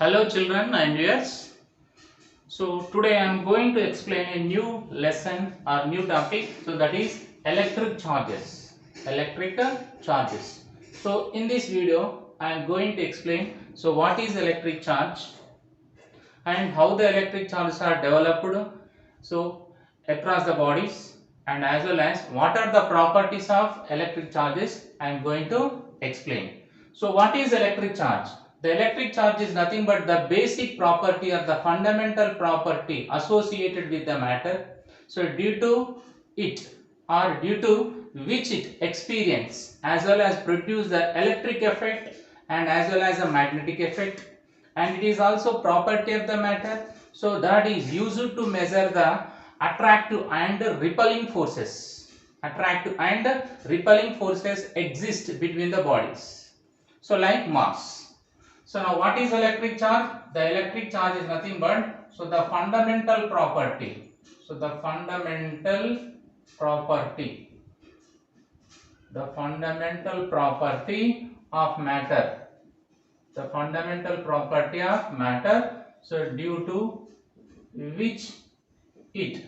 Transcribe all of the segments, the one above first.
Hello children and viewers. So today I am going to explain a new lesson or new topic. So that is electric charges. Electrical charges. So in this video I am going to explain what is electric charge and how the electric charges are developed across the bodies, and as well as what are the properties of electric charges I am going to explain. So what is electric charge? The electric charge is nothing but the basic property or the fundamental property associated with the matter. So due to it or due to which it experience as well as produce the electric effect and as well as a magnetic effect, and it is also property of the matter, so that is used to measure the attractive and repelling forces. Attractive and repelling forces exist between the bodies, so like mass. So now what is electric charge? The electric charge is nothing but the fundamental property. So the fundamental property of matter. The fundamental property of matter, so due to which it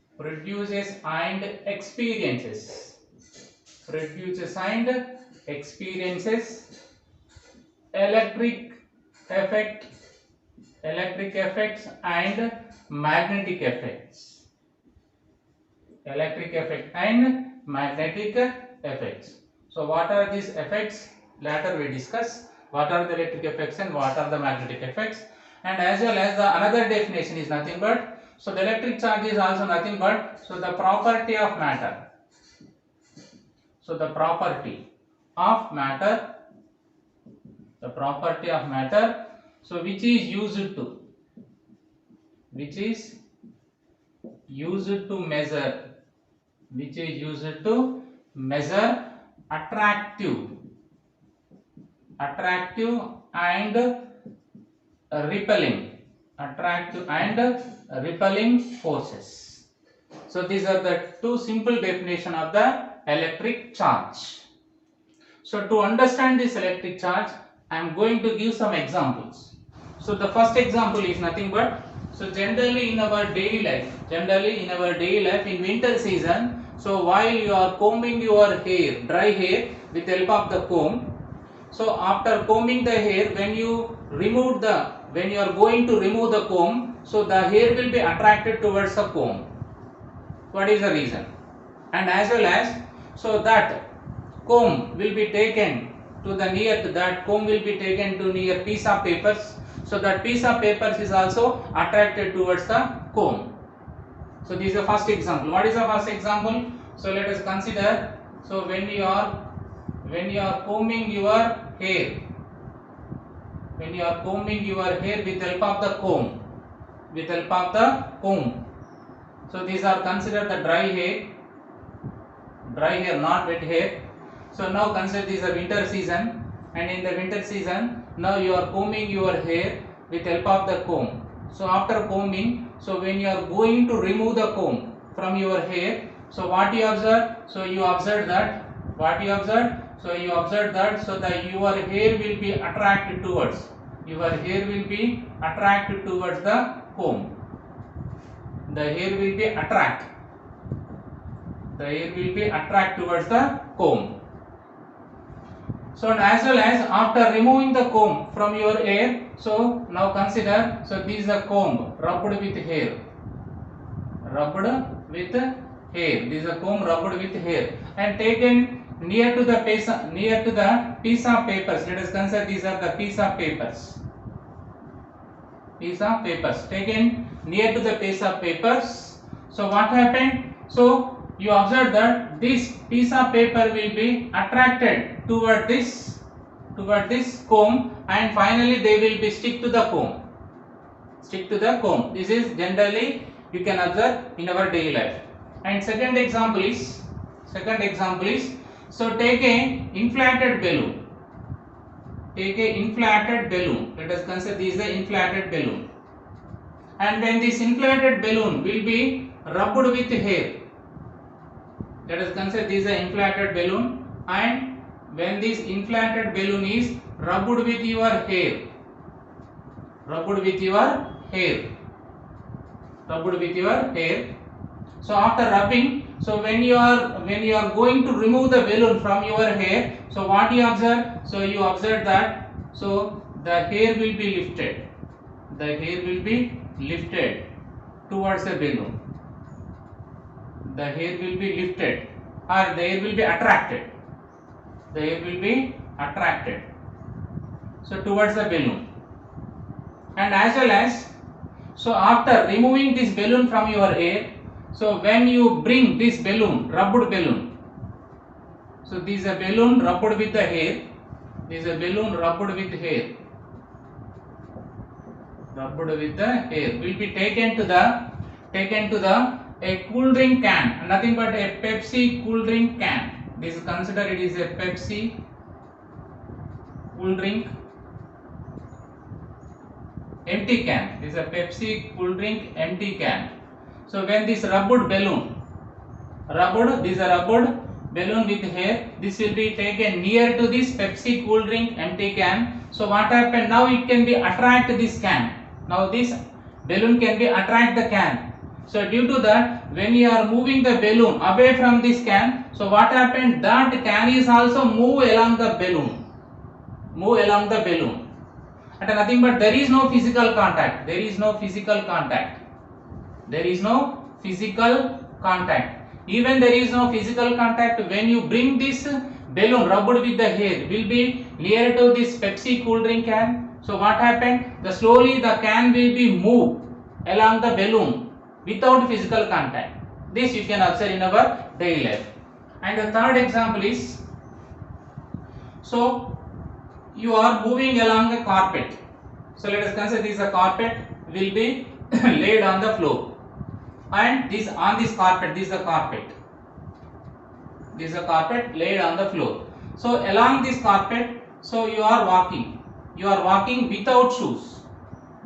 produces and experiences electric effects and magnetic effects. So what are these effects? Later we discuss what are the electric effects and what are the magnetic effects, and as well as the another definition is nothing but the electric charge is also nothing but the property of matter. So the property of matter, which is used to measure attractive and repelling forces. So these are the two simple definition of the electric charge. So to understand this electric charge, I am going to give some examples. So the first example is nothing but generally in our daily life in winter season, so while you are combing your hair, dry hair, with the help of the comb, so after combing the hair, when you are going to remove the comb, so the hair will be attracted towards the comb. What is the reason? And as well as that comb will be taken to near piece of papers, so that piece of papers is also attracted towards the comb. So this is the first example. What is the first example? So let us consider, so when you are combing your hair, with the help of the comb, so these are considered the dry hair, not wet hair. So now consider this is a winter season, and in the winter season now you are combing your hair with the help of the comb. So after combing, so when you are going to remove the comb from your hair, so what you observe? So you observe that so that your hair will be attracted towards the comb. The hair will be attracted towards the comb. So as well as after removing the comb from your hair, so now consider, so this is a comb rubbed with hair. This is a comb rubbed with hair and taken near to the piece of papers. Let us consider these are the piece of papers. Taken near to the piece of papers. So what happened? So you observe that this piece of paper will be attracted toward this comb, and finally they will be stick to the comb. This is generally you can observe in our daily life. And second example is so take a inflated balloon. Let us consider this is the inflated balloon. And when this inflated balloon will be rubbed with hair, Let us consider this is an inflated balloon, and when this inflated balloon is rubbed with your hair, rubbed with your hair, rubbed with your hair. So after rubbing, so when you are going to remove the balloon from your hair, so what you observe? So you observe that so the hair will be lifted. The hair will be lifted towards the balloon. The hair will be lifted, or the hair will be attracted. The hair will be attracted. So towards the balloon, and as well as so after removing this balloon from your hair, so when you bring this balloon, rubbed balloon, so this is a balloon rubbed with the hair, this is a balloon rubbed with hair, rubbed with the hair, will be taken to the a cool drink can, nothing but a Pepsi cool drink can. This is considered it is a Pepsi cool drink empty can. This is a Pepsi cool drink empty can. So when this rubbed balloon, this is a rubbed balloon with hair, this will be taken near to this Pepsi cool drink empty can. So what happened? Now it can be attract this can. Now this balloon can be attract the can. So due to that, when you are moving the balloon away from this can, so what happened? That can is also move along the balloon. Move along the balloon. And nothing but there is no physical contact. There is no physical contact. There is no physical contact. Even there is no physical contact, when you bring this balloon rubbed with the hair, will be near to this Pepsi cool drink can. So what happened? Slowly the can will be moved along the balloon without physical contact. This you can observe in our daily life. And the third example is, so you are moving along a carpet. So let us consider this a carpet will be laid on the floor, and this on this carpet, this is a carpet. This is a carpet laid on the floor. So along this carpet, so you are walking. You are walking without shoes.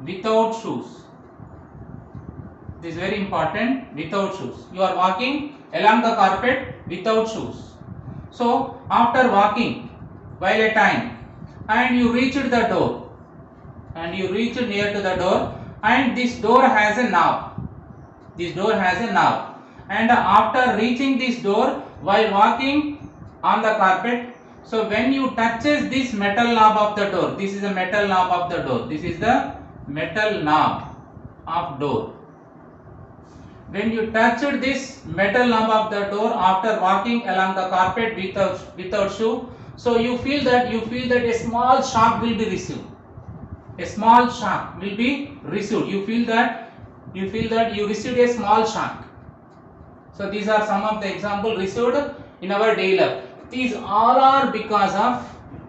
Without shoes. This is very important. Without shoes. You are walking along the carpet without shoes. So after walking while a time, and you reached the door, and you reached near to the door, and this door has a knob. This door has a knob, and after reaching this door while walking on the carpet, so when you touches this metal knob of the door, this is the metal knob of the door, this is the metal knob of door. When you touched this metal knob of the door after walking along the carpet without shoe, so you feel that a small shock will be received. A small shock will be received. You feel that you received a small shock. So these are some of the examples received in our daily life. These all are because of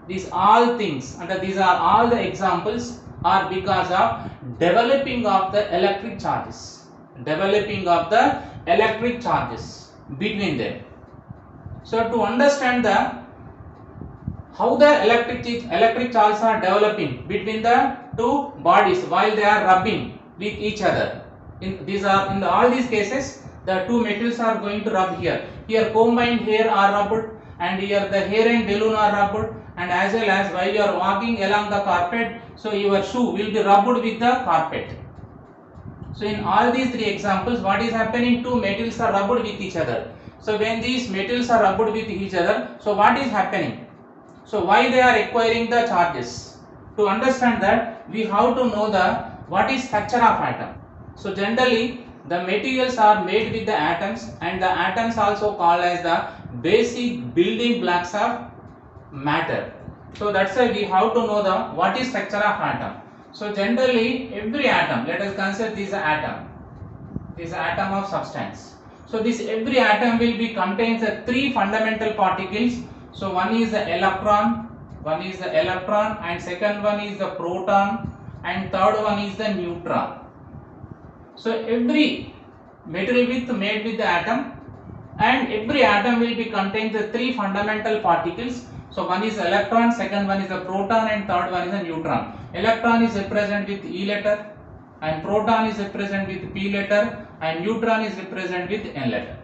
these all things, and these are all the examples are because of developing of the electric charges. Developing of the electric charges between them. So to understand how the electric charges are developing between the two bodies while they are rubbing with each other. In all these cases, the two metals are going to rub here. Here combined hair are rubbed, and here the hair and balloon are rubbed, and as well as while you are walking along the carpet, so your shoe will be rubbed with the carpet. So in all these three examples, what is happening? Two metals are rubbed with each other. So when these metals are rubbed with each other, so what is happening? So why they are acquiring the charges? To understand that, we have to know what is structure of atom. So generally the materials are made with the atoms, and the atoms also called as the basic building blocks of matter. So that's why we have to know what is structure of atom. So generally every atom, let us consider this atom. This is atom of substance. So this every atom will be contains three fundamental particles. So one is the electron, and second one is the proton, and third one is the neutron. So every material made with the atom, and every atom will be contains the three fundamental particles. So one is electron, second one is the proton, and third one is the neutron. Electron is represented with E letter, and proton is represented with P letter, and neutron is represented with N letter.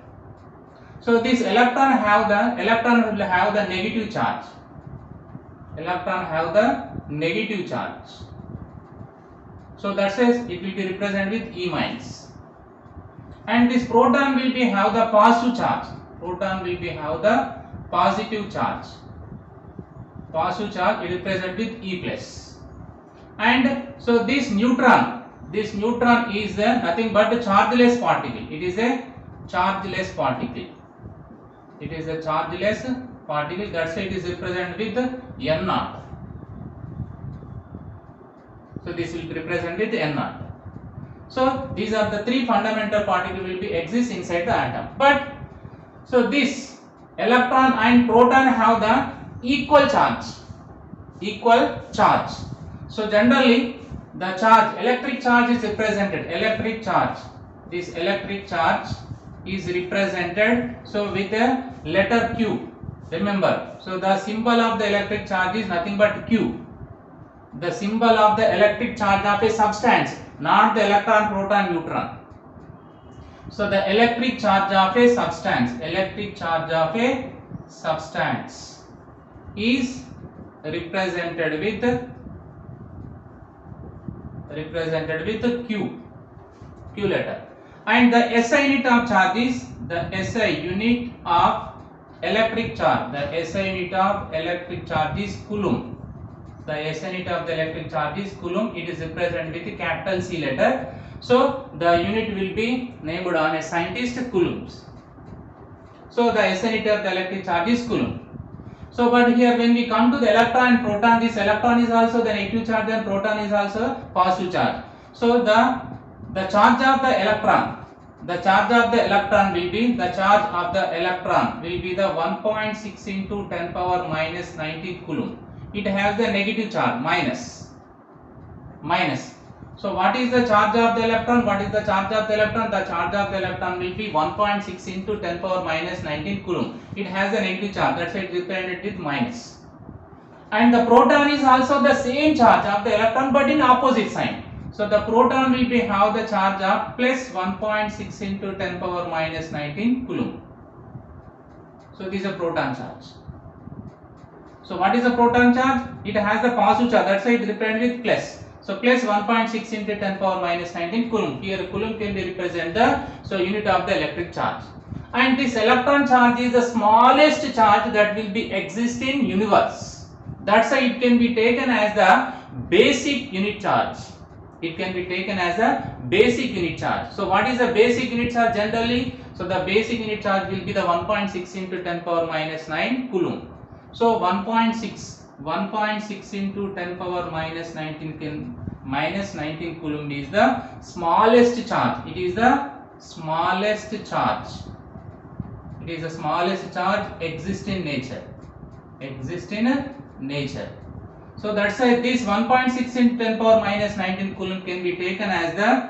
So this electron will have the negative charge. Electron have the negative charge. So that says it will be represented with E minus. And this proton will be have the positive charge. Proton will be have the positive charge. Positive charge is represented with E plus. And so this neutron is nothing but a chargeless particle. It is a chargeless particle. It is a chargeless particle. That's why it is represented with N naught. So this will be represented with N naught. So these are the three fundamental particles will be exist inside the atom. But so this electron and proton have the equal charge. Equal charge. So generally the charge, electric charge is represented. Electric charge. This electric charge is represented so with a letter Q. Remember. So the symbol of the electric charge is nothing but Q. The symbol of the electric charge of a substance, not the electron, proton, neutron. So the electric charge of a substance, is represented with Q letter. And the SI unit of charge is the SI unit of electric charge. The SI unit of electric charge is Coulomb. The SI unit of the electric charge is Coulomb. It is represented with a capital C letter. So the unit will be named on a scientist Coulombs. So the SI unit of the electric charge is Coulomb. So but here when we come to the electron and proton, this electron is also the negative charge and proton is also positive charge. So the charge of the electron will be the 1.6 into 10 power minus 19 Coulomb. It has the negative charge minus. So what is the charge of the electron? The charge of the electron will be 1.6 into 10 power minus 19 Coulomb. It has a negative charge. That's why it is represented with minus. And the proton is also the same charge of the electron but in opposite sign. So the proton will be have the charge of plus 1.6 into 10 power minus 19 Coulomb. So this is a proton charge. So what is the proton charge? It has the positive charge. That's why it is represented with plus. So plus 1.6 into 10 power minus 19 Coulomb. Here Coulomb can be represent the unit of the electric charge. And this electron charge is the smallest charge that will be exist in universe. That's why it can be taken as the basic unit charge. So what is the basic unit charge generally? So the basic unit charge will be the 1.6 into 10 power minus 9 Coulomb. So 1.6 into 10 power minus 19 Coulomb is the smallest charge. It is the smallest charge. Exist in nature. So that's why this 1.6 into 10 power minus 19 Coulomb can be taken as the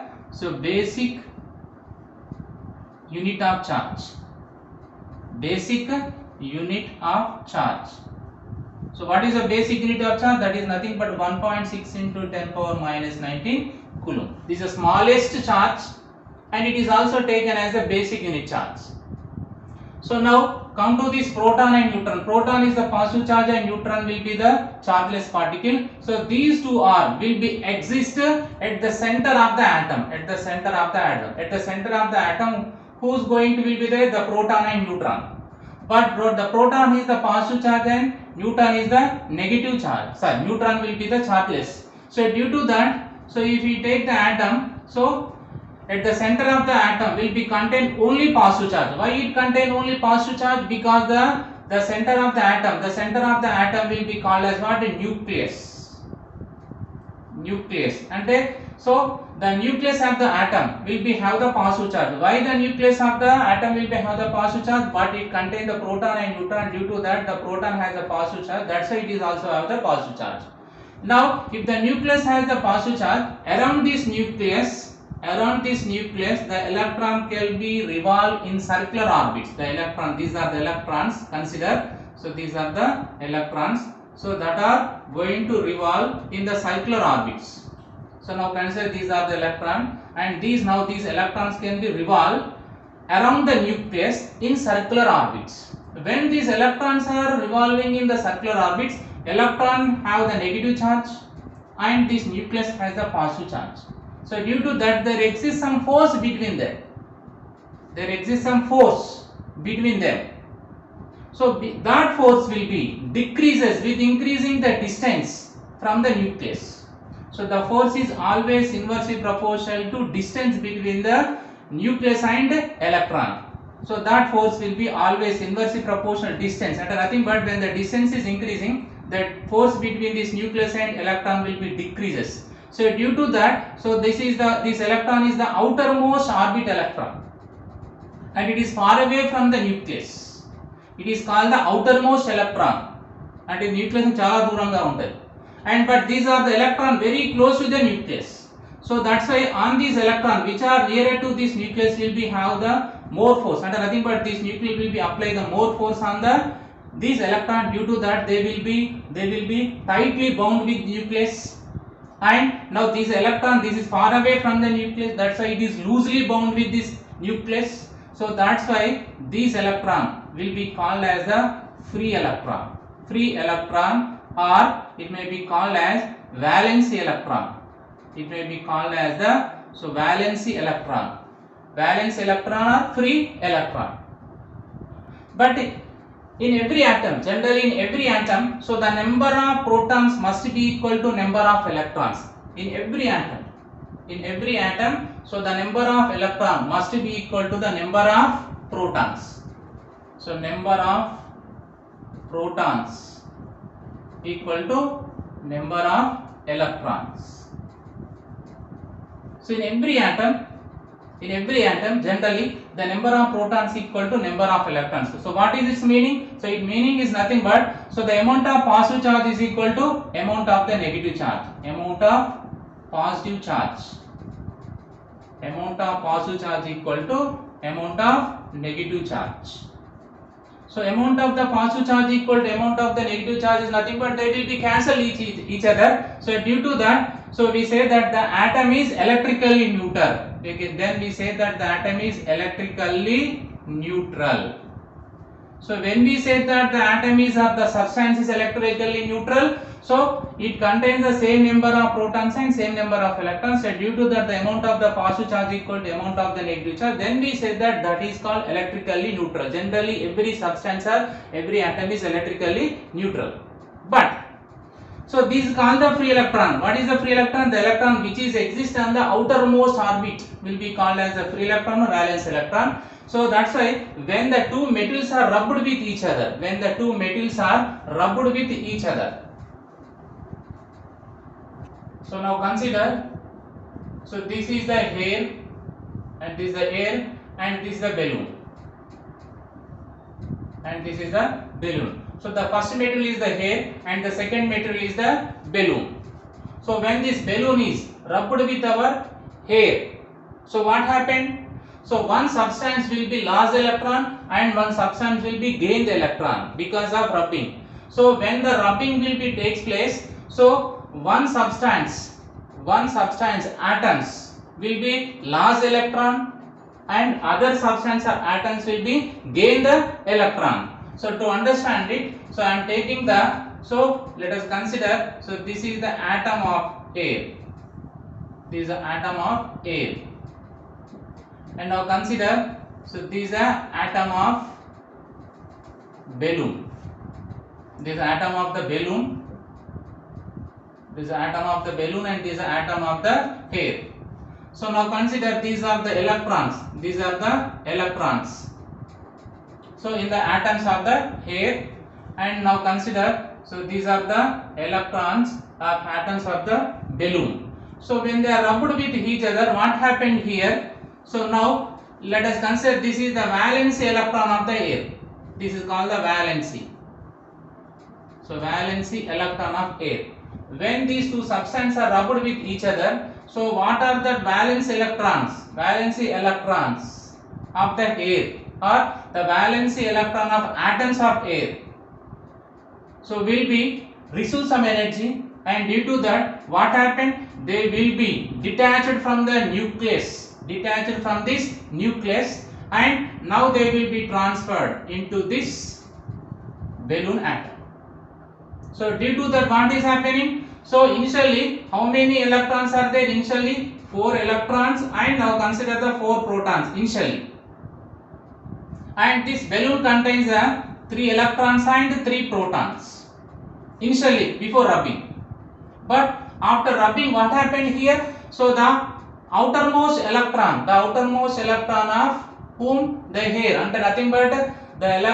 basic unit of charge. So what is the basic unit of charge? That is nothing but 1.6 into 10 power minus 19 Coulomb. This is the smallest charge and it is also taken as a basic unit charge. So now come to this proton and neutron. Proton is the positive charge and neutron will be the chargeless particle. So these two will be exist at the center of the atom. At the center of the atom, who is going to be there? The proton and neutron. But the proton is the positive charge and neutron is the negative charge. Neutron will be the chargeless. So due to that, so if we take the atom, so at the center of the atom will be contain only positive charge. Why it contain only positive charge? Because the center of the atom will be called as what? Nucleus. And so the nucleus of the atom will be have the positive charge. Why the nucleus of the atom will be have the positive charge? But it contain the proton and neutron. Due to that, the proton has a positive charge. That's why it is also have the positive charge. Now, if the nucleus has the positive charge, around this nucleus, the electron can be revolve in circular orbits. These are the electrons. Consider. So these are the electrons. So that are going to revolve in the circular orbits. So now consider these are the electrons, and these electrons can be revolve around the nucleus in circular orbits. When these electrons are revolving in the circular orbits, electron have the negative charge and this nucleus has the positive charge. So due to that, there exists some force between them. There exists some force between them. So that force will be decreases with increasing the distance from the nucleus. So the force is always inversely proportional to distance between the nucleus and electron. So that force will be always inversely proportional distance, and nothing but when the distance is increasing, that force between this nucleus and electron will be decreases. So due to that, so this electron is the outermost orbit electron and it is far away from the nucleus. It is called the outermost electron and the nucleus chala duranga untadi. And but these are the electron very close to the nucleus. So that's why on these electron which are nearer to this nucleus will be have the more force, and nothing but this nucleus will be apply the more force on these electron. Due to that, they will be tightly bound with nucleus. And now this electron, this is far away from the nucleus, that's why it is loosely bound with this nucleus. So that's why this electron will be called as the free electron. Free electron, or it may be called as valency electron. It may be called as the valency electron. Valence electron or free electron. But in every atom, generally in every atom, so the number of protons must be equal to number of electrons. In every atom, so the number of electron must be equal to the number of protons. So number of protons equal to number of electrons. So in every atom, generally the number of protons equal to number of electrons. So what is its meaning? So its meaning is nothing but, so the amount of positive charge is equal to amount of the negative charge. Amount of positive charge equal to amount of negative charge. So amount of the positive charge equal to amount of the negative charge is nothing but they will be cancel each other. So due to that, so we say that the atom is electrically neutral. Then we say that the atom is electrically neutral. So when we say that the atom is or the substance is electrically neutral, so it contains the same number of protons and same number of electrons. So due to that, the amount of the positive charge equal to amount of the negative charge, then we say that that is called electrically neutral. Generally every substance or every atom is electrically neutral. But so this is called the free electron. What is the free electron? The electron which is exist on the outermost orbit will be called as the free electron or valence electron. So that's why when the two metals are rubbed with each other, so now consider, so this is the air and this is the air and this is the balloon and this is the balloon. So the first metal is the air and the second metal is the balloon. So when this balloon is rubbed with our air, so what happened? So one substance will be lost electron and one substance will be gained electron because of rubbing. So when the rubbing will be takes place, so one substance atoms will be lost electron and other substance or atoms will be gain the electron. So to understand it, so I am taking the, so let us consider, so this is the atom of air. This is the atom of air. And now consider, so this is the atom of balloon. This is the atom of the balloon. This is the atom of the balloon and this is the atom of the air. So now consider these are the electrons. These are the electrons. So in the atoms of the air, and now consider, so these are the electrons of atoms of the balloon. So when they are rubbed with each other, what happened here? So now let us consider this is the valency electron of the air. This is called the valency. So valency electron of air. When these two substances are rubbed with each other, so what are the valence electrons? Valency electrons of the air or the valency electron of atoms of air. So will be receive some energy, and due to that what happened? They will be detached from the nucleus. Detached from this nucleus, and now they will be transferred into this balloon atom. So due to that, what is happening? So initially, how many electrons are there? Initially 4 electrons, and now consider the 4 protons initially. And this balloon contains 3 electrons and 3 protons initially before rubbing. But after rubbing, what happened here? So the outermost electron of whom? The air, and nothing but the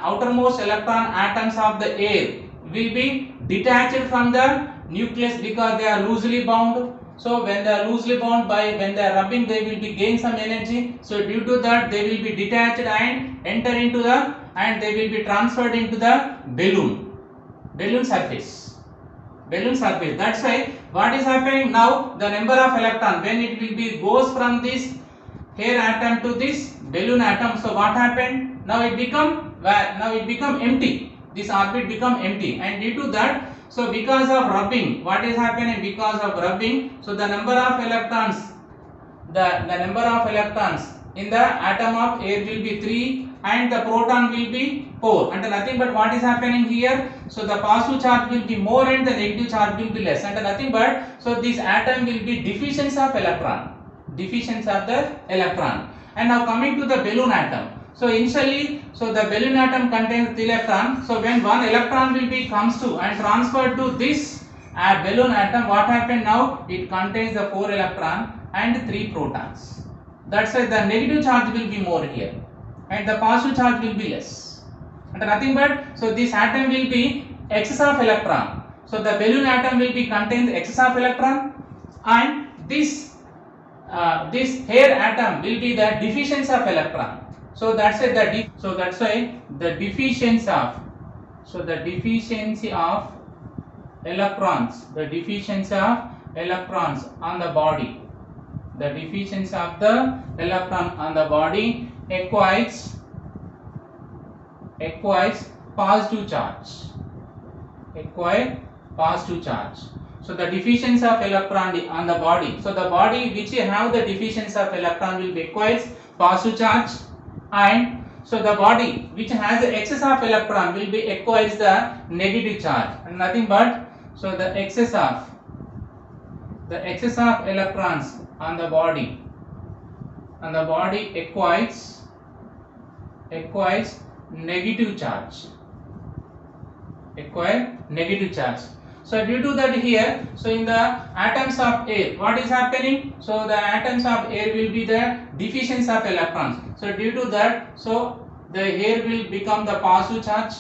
outermost electron atoms of the air will be detached from the nucleus because they are loosely bound. So when they are loosely bound, when they are rubbing, they will be gain some energy. So due to that, they will be detached and enter into they will be transferred into the balloon surface. That's why what is happening now, the number of electron when it will be goes from this air atom to this balloon atom. So what happened? Now it become empty. This orbit become empty, and due to that, so because of rubbing, what is happening? Because of rubbing, so the number of electrons, in the atom of air will be 3 and the proton will be 4, and nothing but what is happening here? So the positive charge will be more and the negative charge will be less, and nothing but so this atom will be deficient of the electron. And now coming to the balloon atom. So initially, so the balloon atom contains 3 electrons. So when one electron will be comes to and transferred to this balloon atom, what happened now? It contains the 4 electron and 3 protons. That's why the negative charge will be more here, and the positive charge will be less. And nothing but so this atom will be excess of electron. So the balloon atom will be contains excess of electron, and this air atom will be the deficiency of electron. So that's why the deficiency of electrons, on the body, equals positive charge. So the deficiency of electron on the body. So the body which have the deficiency of electron will be equals positive charge, and so the body which has the excess of electron will be equals the negative charge, and nothing but so the excess of electrons on the body equals negative charge. So due to that here, so in the atoms of air, what is happening? So the atoms of air will be the deficiency of electrons. So due to that, so the air will become the positive charge,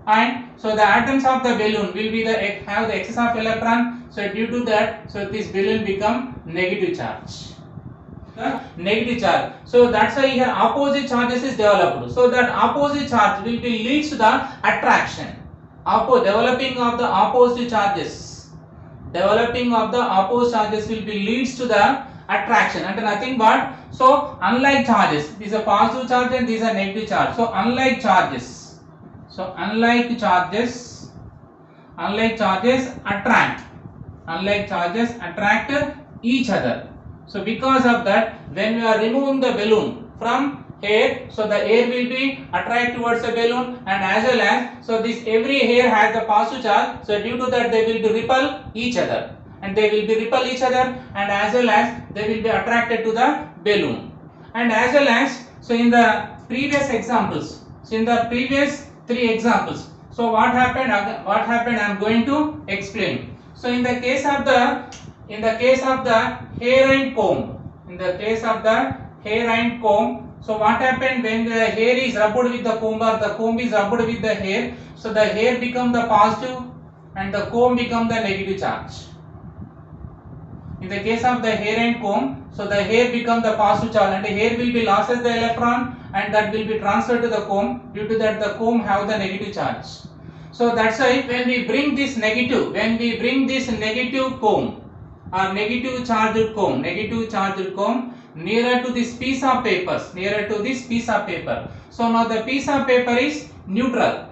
and so the atoms of the balloon will be have the excess of electron. So due to that, so this balloon become negative charge. So that's why here opposite charges is developed. So that opposite charge will be leads to the attraction. Developing of the opposite charges will be leads to the attraction, and nothing but so unlike charges, these are positive charge and these are negative charge. So unlike charges attract each other. So because of that, when we are removing the balloon from air, so the air will be attract towards the balloon, and as well as so this every air has the positive charge. So due to that, they will be repel each other, and as well as they will be attracted to the balloon, and as well as so in the previous examples, in the previous 3 examples, so what happened I am going to explain. So in the case of the hair and comb, so what happened when the hair is rubbed with the comb or the comb is rubbed with the hair, so the hair become the positive and the comb become the negative charge. In the case of the hair and comb, so the hair become the positive charge, and the hair will be loses the electron, and that will be transferred to the comb. Due to that, the comb have the negative charge. So that's why when we bring this negative comb or negative charged comb nearer to this piece of paper, so now the piece of paper is neutral,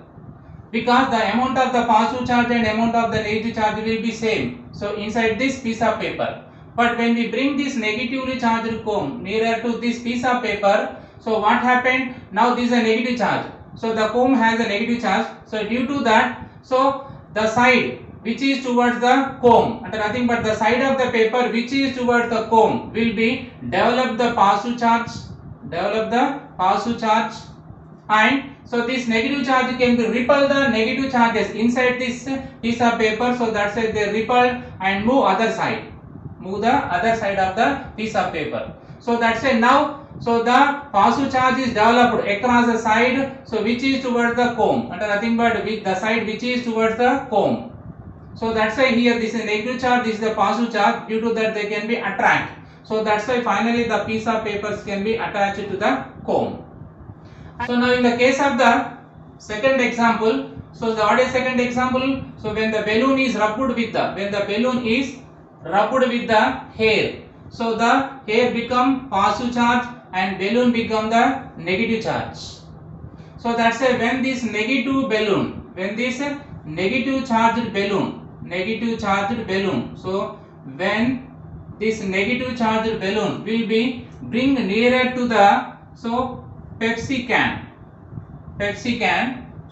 because the amount of the positive charge and amount of the negative charge will be same. So inside this piece of paper, But when we bring this negatively charged comb nearer to this piece of paper, so what happened? Now this is a negative charge. So the comb has a negative charge. So due to that, so the side which is towards the comb, and nothing but the side of the paper which is towards the comb will be develop the positive charge, and so this negative charge can be repel the negative charges inside this piece of paper. So that's why they repel and move the other side of the piece of paper. So that's why now, so the positive charge is developed across the side, so which is towards the comb, and nothing but with the side which is towards the comb. So that's why here this is negative charge, this is the positive charge. Due to that they can be attract. So that's why finally the piece of papers can be attached to the comb. So now in the case of the second example, so what is second example? So when the balloon is rubbed with the hair, so the hair become positive charge and balloon become the negative charge. So that's why when this negative charged balloon, so when this negative charged balloon will be bring nearer to the Pepsi can.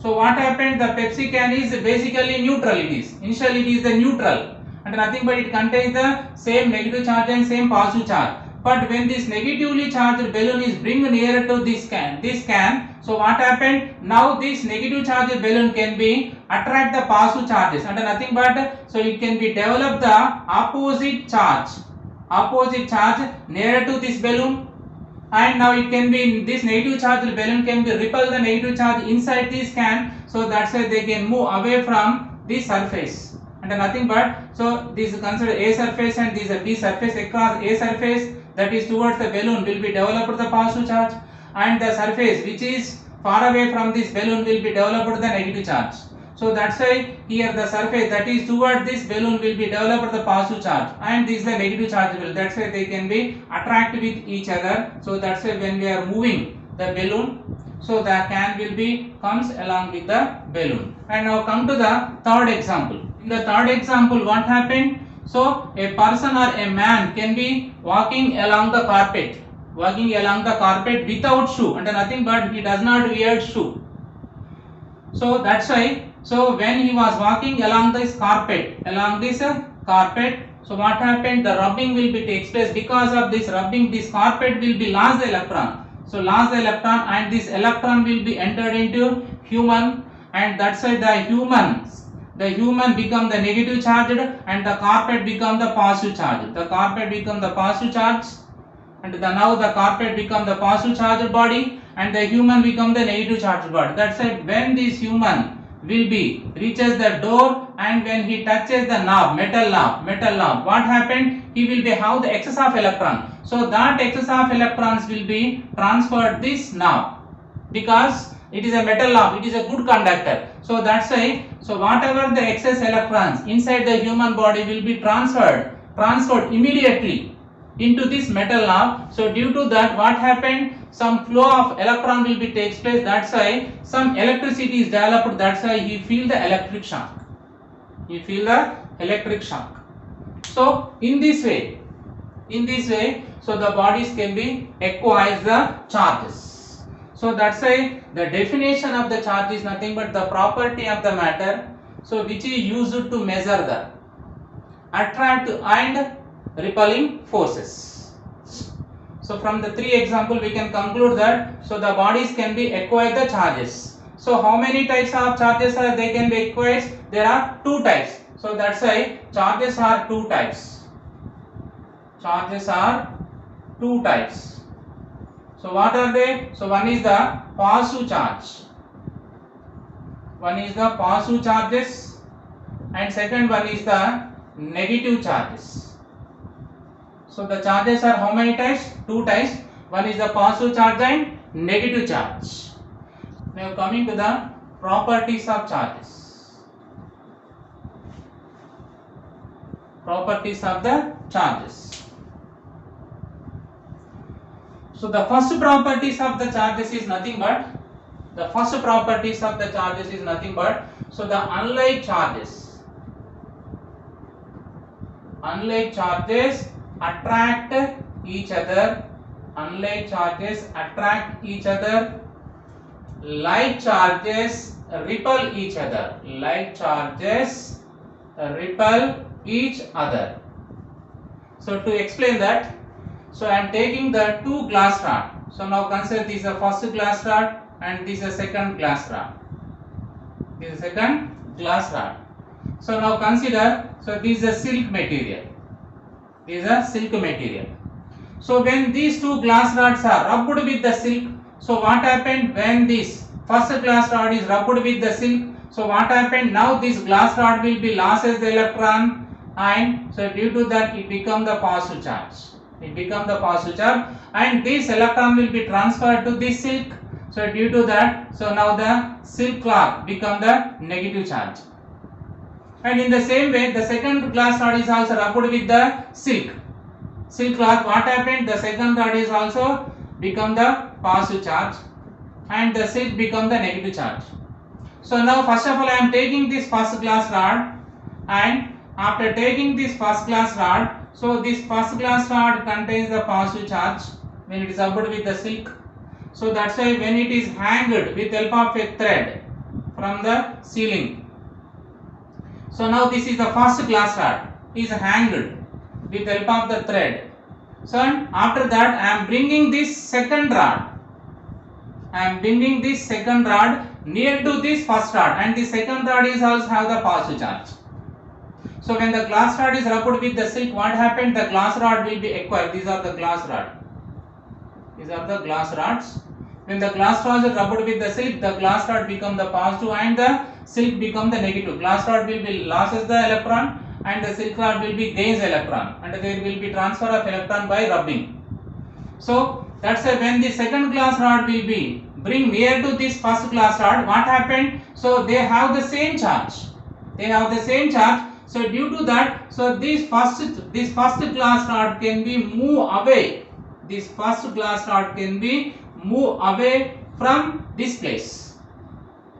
So what happened? The Pepsi can is basically neutral. Initially it is the neutral, and nothing but it contains the same negative charge and same positive charge. But when this negatively charged balloon is bring nearer to this can, so what happened? Now this negative charged balloon can be attract the positive charges, and nothing but so it can be develop the opposite charge nearer to this balloon. And now it can be this negative charged balloon can be repel the negative charge inside this can. So that's why they can move away from this surface, and nothing but so this is considered A surface and this is a B surface. Across A surface that is towards the balloon will be developed the positive charge, and the surface which is far away from this balloon will be developed the negative charge. So that's why here the surface that is towards this balloon will be developed the positive charge, and this is the negative charge will. That's why they can be attract with each other. So that's why when we are moving the balloon, so the can will be comes along with the balloon. And now come to the third example. In the third example, what happened? So a person or a man can be walking along the carpet without shoe, and nothing but he does not wear shoe. So that's why, so when he was walking along this carpet, so what happened? The rubbing will be takes place. Because of this rubbing, this carpet will be lost the electron. So lost the electron, and this electron will be entered into human, and that's why the human become the negative charged and the carpet become the positive charge. And now the carpet become the positive charged body and the human become the negative charged body. That's why when this human will be reaches the door and when he touches the knob, metal knob, what happened? He will be have the excess of electron. So that excess of electrons will be transferred this knob, because it is a metal knob, it is a good conductor. So that's why, so whatever the excess electrons inside the human body will be transferred immediately into this metal knob. So due to that, what happened? Some flow of electron will be takes place. That's why some electricity is developed. That's why he feel the electric shock. So in this way, so the bodies can be acquires the charges. So that's why the definition of the charge is nothing but the property of the matter, so which is used to measure the attract and repelling forces. So from the three example we can conclude that so the bodies can be acquire the charges. So how many types of charges are they can be acquired? There are two types. So that's why charges are two types. So what are they? So one is the positive charges, and second one is the negative charges. So the charges are how many types? Two types. One is the positive charge and negative charge. Now coming to the properties of charges. Properties of the charges. So the first properties of the charges is nothing but so the unlike charges attract each other, unlike charges attract each other, like charges repel each other, like charges repel each other. So to explain that, so I am taking the two glass rod. So now consider this is the first glass rod and this is the second glass rod. This is the second glass rod. So now consider, so this is a silk material. This is a silk material. So when these two glass rods are rubbed with the silk, so what happened when this first glass rod is rubbed with the silk? So what happened? Now this glass rod will be loses the electron, and so due to that it become the positive charge. It become the positive charge, and this electron will be transferred to this silk. So due to that, so now the silk cloth become the negative charge. And in the same way, the second glass rod is also rubbed with the silk cloth. What happened? The second rod is also become the positive charge, and the silk become the negative charge. So now first of all I am taking this first glass rod, and after taking this first glass rod, so this first glass rod contains the positive charge when it is rubbed with the silk. So that's why when it is hanged with help of a thread from the ceiling. So now this is the first glass rod is hanged with help of the thread. So after that I am bringing this second rod. I am bringing this second rod near to this first rod, and the second rod is also have the positive charge. So when the glass rod is rubbed with the silk, what happened? The glass rod will be acquired. These are the glass rod. These are the glass rods. When the glass rod is rubbed with the silk, the glass rod become the positive and the silk become the negative. Glass rod will be loses the electron, and the silk rod will be gains electron, and there will be transfer of electron by rubbing. So that's why when the second glass rod will be bring near to this first glass rod, what happened? So they have the same charge. They have the same charge. So due to that, so this first glass rod can be move away. This first glass rod can be move away from this place.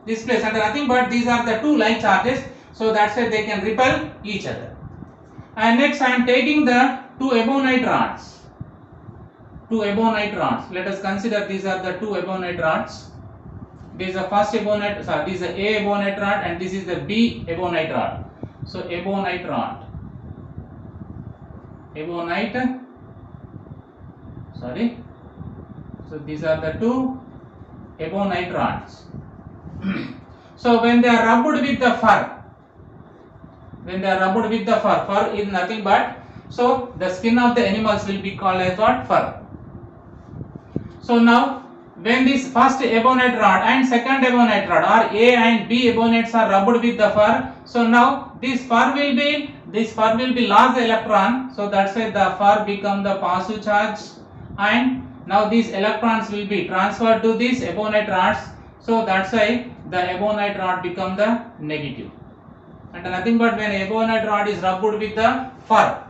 This place, and nothing but these are the two like charges. So that's why they can repel each other. And next I am taking the two ebonite rods. Two ebonite rods. Let us consider these are the two ebonite rods. This is the first ebonite, sorry, this is the A ebonite rod, and this is the B ebonite rod. So ebonite rod. Ebonite. Sorry. So these are the two ebonite rods. So when they are rubbed with the fur, fur is nothing but, so the skin of the animals will be called as what? Fur. So now when this first ebonite rod and second ebonite rod, or A and B ebonites are rubbed with the fur, so now this fur will be lost the electron, so that's why the fur become the positive charge, and now these electrons will be transferred to these ebonite rods, so that's why the ebonite rod become the negative. And nothing but when ebonite rod is rubbed with the fur,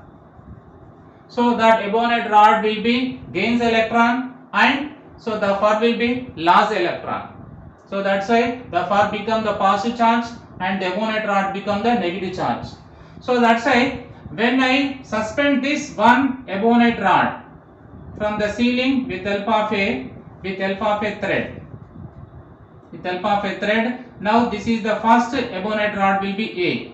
so that ebonite rod will be gains electron, and so the fur will be lost electron. So that's why the fur become the positive charge and the ebonite rod become the negative charge. So that's why when I suspend this one ebonite rod from the ceiling with help of a thread. With help of a thread, now this is the first ebonite rod will be A.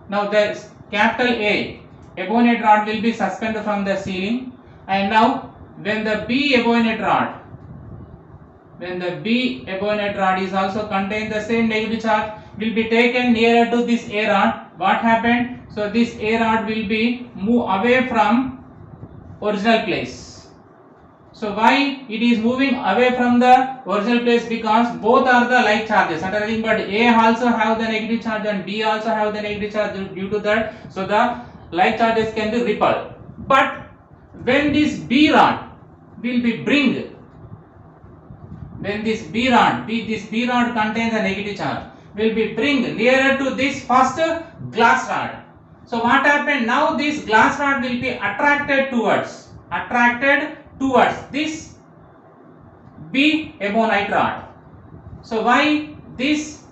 Now the capital A ebonite rod will be suspended from the ceiling, and now when the B ebonite rod is also contain the same negative charge, will be taken nearer to this A rod. What happened? So this A rod will be move away from original place. So why it is moving away from the original place? Because both are the like charges, and nothing but A also have the negative charge and B also have the negative charge. Due to that, so the like charges can be repelled. But when this B rod will be bring, when this B rod contains a negative charge, will be bring nearer to this first glass rod. So what happened? Now this glass rod will be attracted towards this B ebonite rod. So why this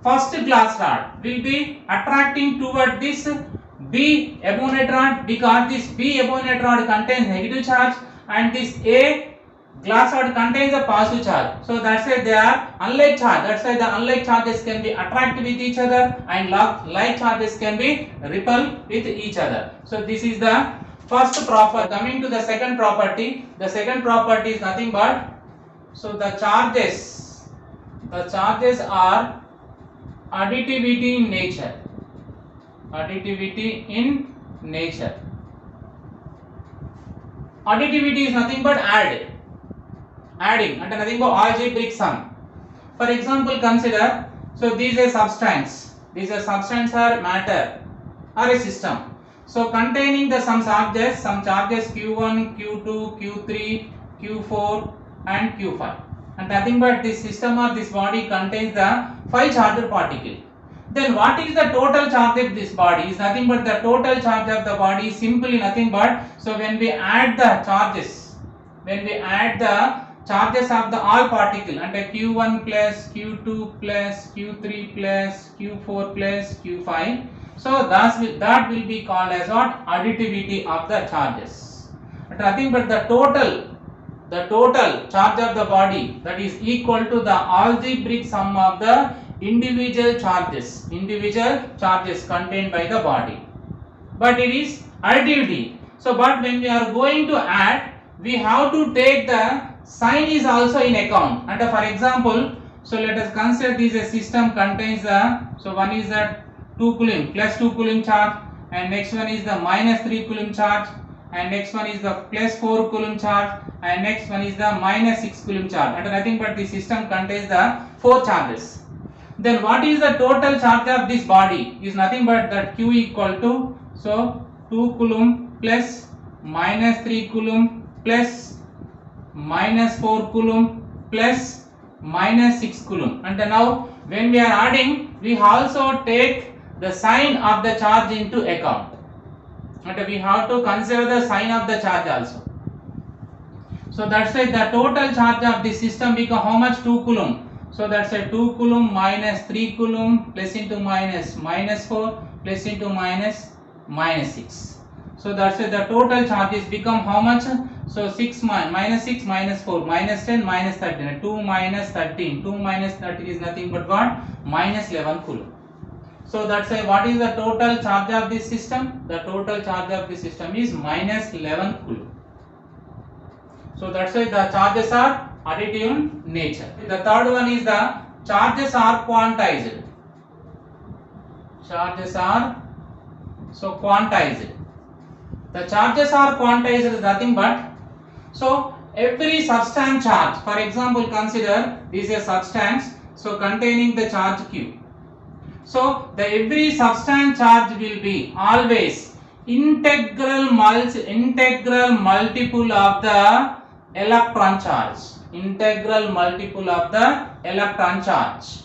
first glass rod will be attracting toward this B above rod, because this B above rod contains negative charge and this A glass rod contains a positive charge. So that's why they are unlike charge. That's why the unlike charges can be attract with each other and like charges can be repel with each other. So this is the first property. Coming to the second property, the second property is nothing but, so the charges are additivity in nature. Additivity in nature. Additivity is nothing but adding and nothing but algebraic sum. For example, consider, so these are substance. These are substance or matter or a system. So containing the some charges Q1, Q2, Q3, Q4 and Q5. And nothing but this system or this body contains the 5 charged particle. Then what is the total charge of this body? Is nothing but the total charge of the body is simply nothing but, so when we add the charges, of the all particle under Q1 plus Q2 plus Q3 plus Q4 plus Q5, so that will be called as what? Additivity of the charges. But nothing but the total charge of the body, that is equal to the algebraic sum of the individual charges contained by the body. But it is additivity. So but when we are going to add, we have to take the sign is also in account. And for example, so let us consider this a system contains the, so one is the 2 coulomb plus 2 coulomb charge, and next one is the minus 3 coulomb charge, and next one is the plus 4 coulomb charge, and next one is the minus 6 coulomb charge. And nothing but the system contains the 4 charges. Then what is the total charge of this body? Is nothing but that Q equal to, so 2 coulomb plus minus 3 coulomb plus minus 4 coulomb plus minus 6 coulomb. And now when we are adding, we also take the sign of the charge into account. And we have to consider the sign of the charge also. So that's why the total charge of the system become how much? 2 coulomb. So that's a 2 coulomb minus 3 coulomb plus into minus 4 plus into minus 6. So that's why the total charges become how much? So 6 minus 6 minus 4 minus 10 minus 13. 2 minus 13. 2 minus 13 is nothing but what? Minus 11 coulomb. So that's why what is the total charge of this system? The total charge of the system is minus 11 coulomb. So that's why the charges are additive in nature. The third one is the charges are quantized. Charges are so quantized. The charges are quantized is nothing but, so every substance charge, for example consider this is a substance, so containing the charge Q. So the every substance charge will be always integral multiple of the electron charge. Integral multiple of the electron charge.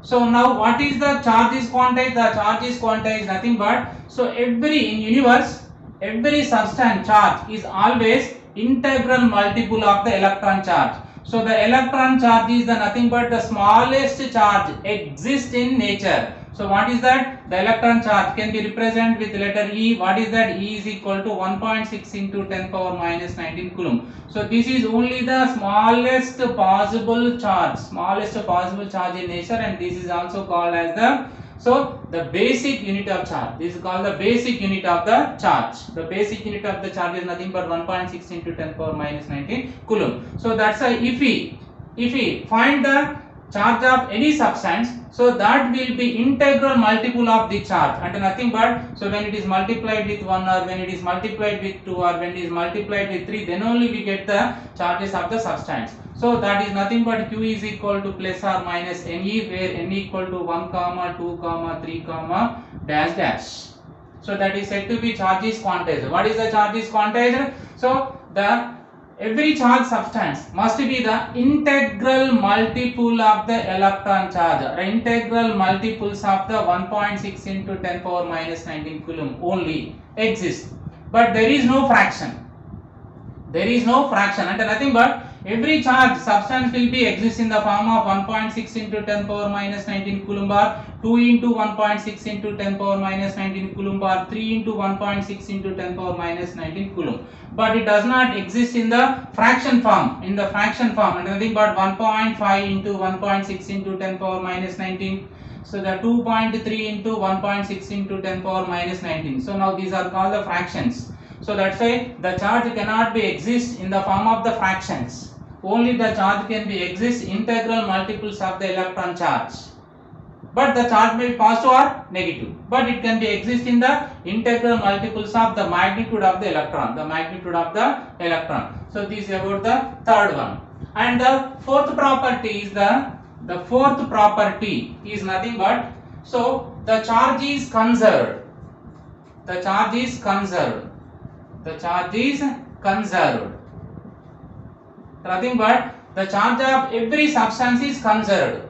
So now what is the charge is quantized? The charge is quantized nothing but, so in universe every substance charge is always integral multiple of the electron charge. So the electron charge is the nothing but the smallest charge exists in nature. So what is that? The electron charge can be represented with letter E. What is that? E is equal to 1.6 into 10 power minus 19 coulomb. So this is only the smallest possible charge in nature, and this is also called as the, so the basic unit of charge. This is called the basic unit of the charge. The basic unit of the charge is nothing but 1.6 into 10 power minus 19 coulomb. So that's why if we find the charge of any substance, so that will be integral multiple of the charge, and nothing but, so when it is multiplied with 1 or when it is multiplied with 2 or when it is multiplied with 3, then only we get the charges of the substance. So that is nothing but Q is equal to plus or minus Ne, where N equal to 1 comma 2 comma 3 comma dash dash. So that is said to be charge is quantized. What is the charge is quantized? So the every charged substance must be the integral multiple of the electron charge, or integral multiples of the 1.6 into 10 power minus 19 coulomb only exist. But there is no fraction. And nothing but every charge substance will be exist in the form of 1.6 into 10 power minus 19 coulomb bar, 2 into 1.6 into 10 power minus 19 coulomb bar, 3 into 1.6 into 10 power minus 19 coulomb. But it does not exist in the fraction form. In the fraction form, and nothing but 1.5 into 1.6 into 10 power minus 19. So the 2.3 into 1.6 into 10 power minus 19. So now these are called the fractions. So that's why the charge cannot be exist in the form of the fractions. Only the charge can be exist integral multiples of the electron charge. But the charge may be positive or negative. But it can be exist in the integral multiples of the magnitude of the electron. The magnitude of the electron. So this is about the third one. And the fourth property is the fourth property is nothing but, so the charge is conserved. The charge is conserved. The charge is conserved. Nothing but the charge of every substance is conserved.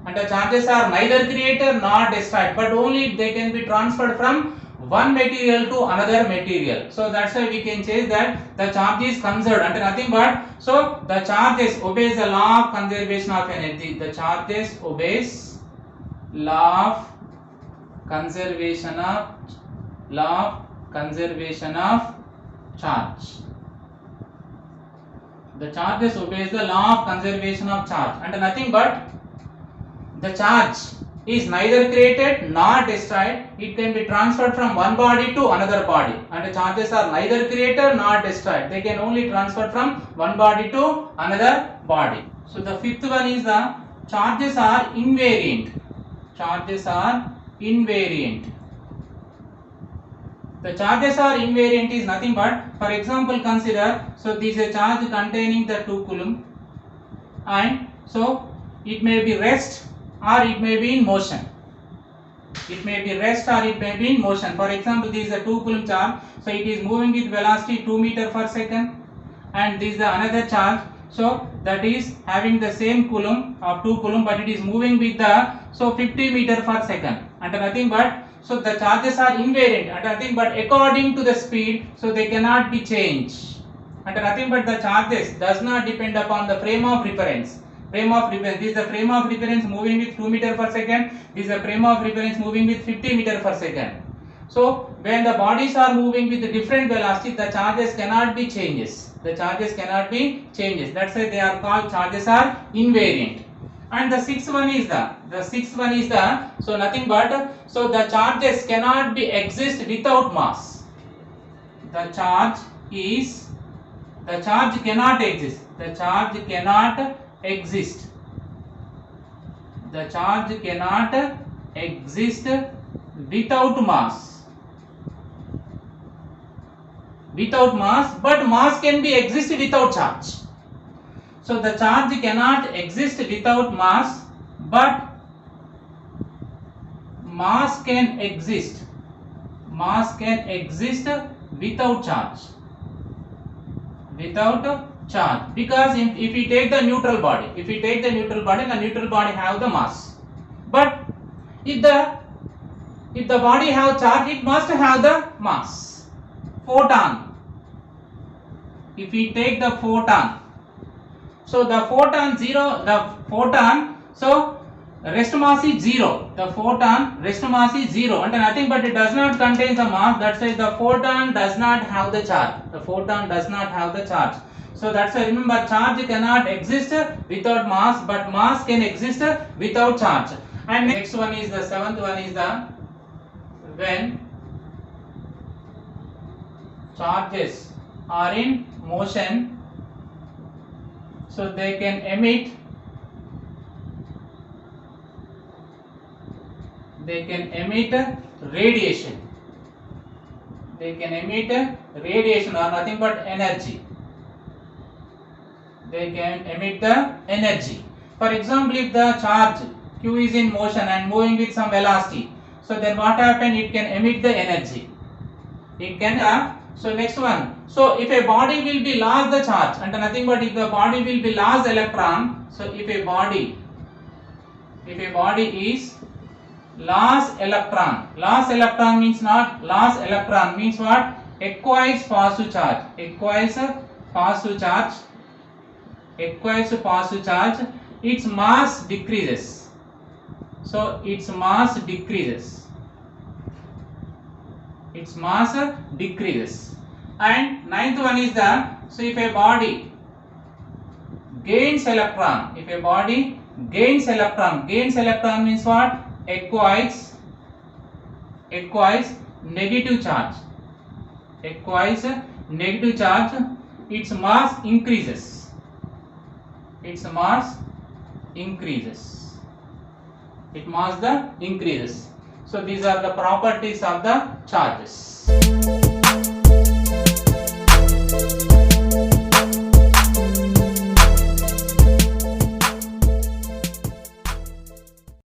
And the charges are neither created nor destroyed, but only they can be transferred from one material to another material. So that's why we can say that the charge is conserved, and nothing but, so the charges obeys the law of conservation of energy. The charges obeys law of conservation of charge. The charges obeys the law of conservation of charge, and nothing but the charge is neither created nor destroyed. It can be transferred from one body to another body, and the charges are neither created nor destroyed. They can only transfer from one body to another body. So the fifth one is the charges are invariant. Charges are invariant. The charges are invariant is nothing but, for example, consider, so this is a charge containing the 2 coulomb, and so it may be rest or it may be in motion. It may be rest or it may be in motion. For example, this is a 2 coulomb charge, so it is moving with velocity 2 meter per second, and this is the another charge, so that is having the same coulomb of 2 coulomb, but it is moving with the, so 50 meter per second, and nothing but, so the charges are invariant, and nothing but according to the speed, so they cannot be changed, and nothing but the charges does not depend upon the frame of reference. Frame of reference, this is the frame of reference moving with 2 meter per second, this is the frame of reference moving with 50 meter per second. So when the bodies are moving with different velocity, the charges cannot be changes. The charges cannot be changes. That's why they are called charges are invariant. And the sixth one is so nothing but, so the charges cannot be exist without mass. The charge cannot exist. The charge cannot exist. The charge cannot exist without mass. Without mass, but mass can be exist without charge. So the charge cannot exist without mass, but mass can exist. Mass can exist without charge. Without charge, because if we take the neutral body, the neutral body have the mass. But if the body have charge, it must have the mass. Photon. If we take the photon, so the photon so rest mass is 0. The photon rest mass is 0, and nothing but it does not contain the mass. That's why the photon does not have the charge. The photon does not have the charge. So that's why remember, charge cannot exist without mass, but mass can exist without charge. And next one is the seventh one is the when charges are in motion, so they can emit radiation. They can emit radiation or nothing but energy. They can emit the energy. For example, if the charge Q is in motion and moving with some velocity, so then what happen? It can emit the energy. It can. So next one. So if a body will be lost the charge, and nothing but if the body will be lost electron. So if a body is lost electron means not lost electron means what? Acquires positive charge. Acquires positive charge. acquires positive charge, its mass decreases. So its mass decreases. Its mass decreases. And ninth one is the, so if a body gains electron, if a body gains electron means what? Acquires negative charge. Acquires negative charge, its mass increases. Its mass increases. It mass increases. So these are the properties of the charges.